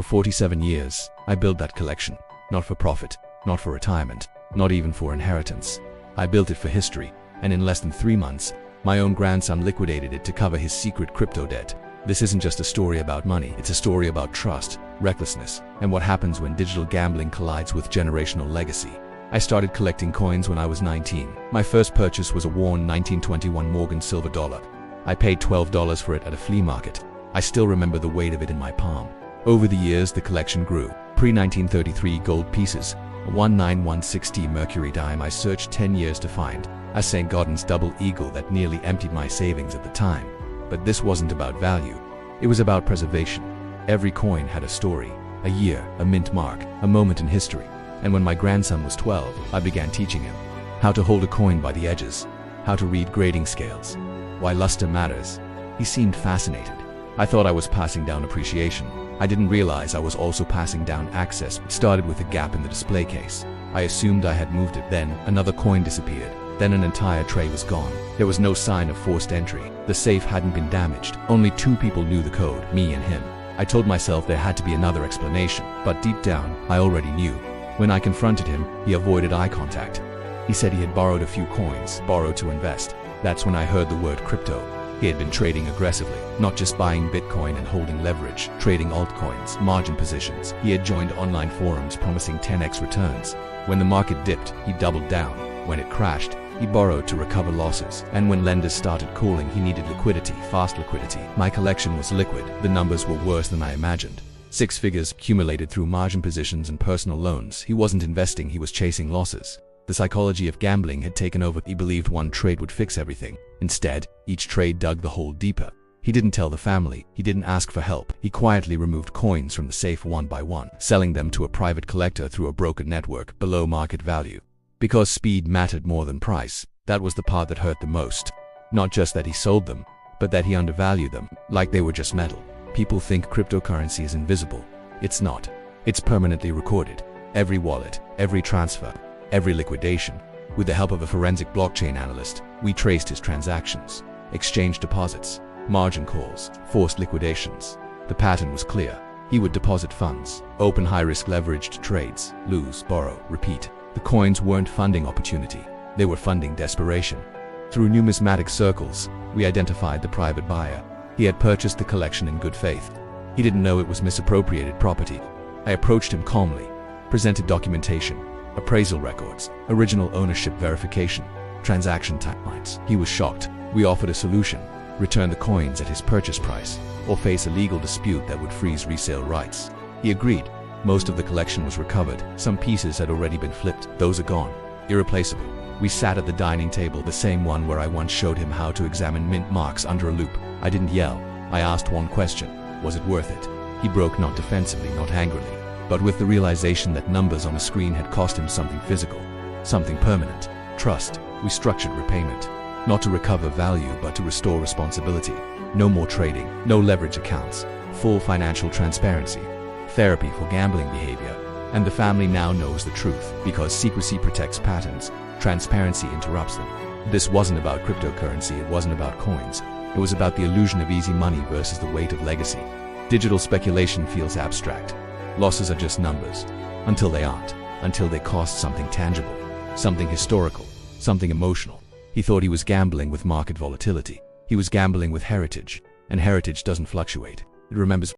For 47 years, I built that collection. Not for profit, not for retirement, not even for inheritance. I built it for history, and in less than 3 months, my own grandson liquidated it to cover his secret crypto debt. This isn't just a story about money, it's a story about trust, recklessness, and what happens when digital gambling collides with generational legacy. I started collecting coins when I was 19. My first purchase was a worn 1921 Morgan silver dollar. I paid $12 for it at a flea market. I still remember the weight of it in my palm. Over the years, the collection grew. Pre-1933 gold pieces, a 19160 mercury dime I searched 10 years to find, a St. Gaudens double eagle that nearly emptied my savings at the time. But this wasn't about value. It was about preservation. Every coin had a story, a year, a mint mark, a moment in history. And when my grandson was 12, I began teaching him how to hold a coin by the edges, how to read grading scales, why luster matters. He seemed fascinated. I thought I was passing down appreciation. I didn't realize I was also passing down access. It started with a gap in the display case. I assumed I had moved it. Then another coin disappeared. Then an entire tray was gone. There was no sign of forced entry. The safe hadn't been damaged. Only 2 people knew the code, me and him. I told myself there had to be another explanation, but deep down, I already knew. When I confronted him, he avoided eye contact. He said he had borrowed a few coins, borrowed to invest. That's when I heard the word crypto. He had been trading aggressively, not just buying Bitcoin and holding leverage, trading altcoins, margin positions. He had joined online forums promising 10x returns. When the market dipped, he doubled down. When it crashed, he borrowed to recover losses. And when lenders started calling, he needed liquidity, fast liquidity. My collection was liquid. The numbers were worse than I imagined. 6 figures accumulated through margin positions and personal loans. He wasn't investing, he was chasing losses. The psychology of gambling had taken over. He believed one trade would fix everything. Instead, each trade dug the hole deeper. He didn't tell the family. He didn't ask for help. He quietly removed coins from the safe one by one, selling them to a private collector through a broker network below market value. Because speed mattered more than price, that was the part that hurt the most. Not just that he sold them, but that he undervalued them, like they were just metal. People think cryptocurrency is invisible. It's not. It's permanently recorded. Every wallet, every transfer, every liquidation. With the help of a forensic blockchain analyst, we traced his transactions, exchange deposits, margin calls, forced liquidations. The pattern was clear. He would deposit funds, open high-risk leveraged trades, lose, borrow, repeat. The coins weren't funding opportunity. They were funding desperation. Through numismatic circles, we identified the private buyer. He had purchased the collection in good faith. He didn't know it was misappropriated property. I approached him calmly, presented documentation, appraisal records, original ownership verification, transaction timelines. He was shocked. We offered a solution: return the coins at his purchase price, or face a legal dispute that would freeze resale rights. He agreed. Most of the collection was recovered. Some pieces had already been flipped. Those are gone. Irreplaceable. We sat at the dining table, the same one where I once showed him how to examine mint marks under a loupe. I didn't yell. I asked one question: was it worth it? He broke, not defensively, not angrily, but with the realization that numbers on a screen had cost him something physical, something permanent. Trust. We structured repayment, not to recover value but to restore responsibility. No more trading, no leverage accounts, full financial transparency. Therapy for gambling behavior. And the family now knows the truth, because secrecy protects patterns, transparency interrupts them. This wasn't about cryptocurrency, it wasn't about coins. It was about the illusion of easy money versus the weight of legacy. Digital speculation feels abstract. Losses are just numbers. Until they aren't. Until they cost something tangible, something historical, something emotional. He thought he was gambling with market volatility. He was gambling with heritage, and heritage doesn't fluctuate. It remembers.